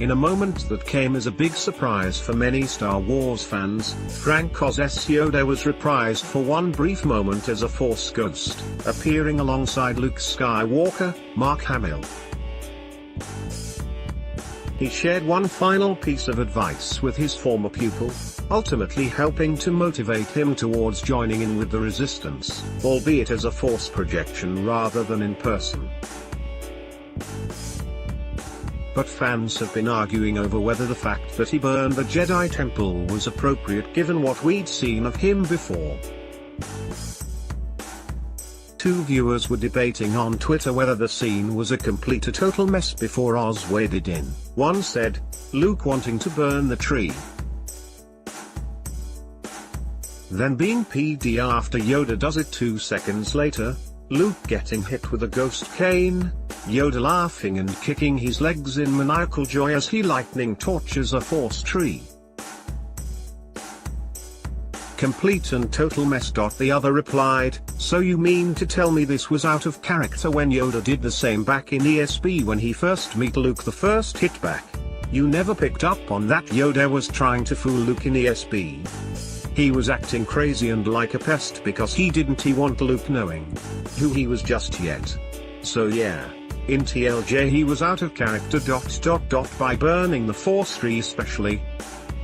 In a moment that came as a big surprise for many Star Wars fans, Frank Oz's Yoda was reprised for one brief moment as a Force ghost, appearing alongside Luke Skywalker, Mark Hamill. He shared one final piece of advice with his former pupil, ultimately helping to motivate him towards joining in with the Resistance, albeit as a Force projection rather than in person. But fans have been arguing over whether the fact that he burned the Jedi Temple was appropriate given what we'd seen of him before. Two viewers were debating on Twitter whether the scene was a total mess before Oz waded in. One said, "Luke wanting to burn the tree, then being PD after Yoda does it 2 seconds later, Luke getting hit with a ghost cane, Yoda laughing and kicking his legs in maniacal joy as he lightning torches a Force tree. Complete and total mess." The other replied, "So you mean to tell me this was out of character when Yoda did the same back in ESB when he first met Luke the first hit back? You never picked up on that Yoda was trying to fool Luke in ESB? He was acting crazy and like a pest because he didn't want Luke knowing who he was just yet. So yeah, in TLJ he was out of character ... by burning the Force tree especially."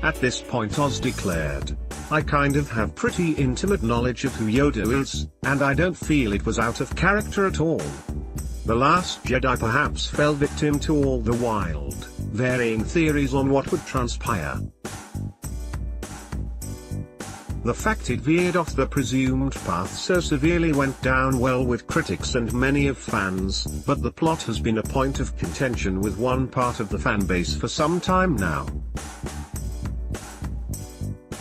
At this point Oz declared, "I kind of have pretty intimate knowledge of who Yoda is, and I don't feel it was out of character at all." The Last Jedi perhaps fell victim to all the wild, varying theories on what would transpire. The fact it veered off the presumed path so severely went down well with critics and many of fans, but the plot has been a point of contention with one part of the fanbase for some time now.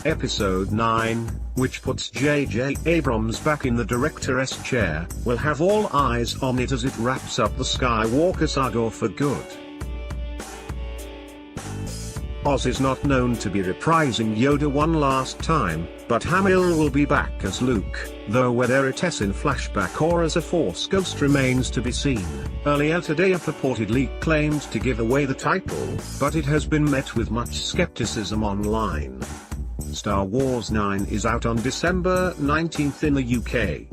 Episode 9, which puts J.J. Abrams back in the director's chair, will have all eyes on it as it wraps up the Skywalker saga for good. Oz is not known to be reprising Yoda one last time, but Hamill will be back as Luke, though whether it is in flashback or as a Force ghost remains to be seen. Earlier today a purported leak claimed to give away the title, but it has been met with much skepticism online. Star Wars 9 is out on December 19th in the UK.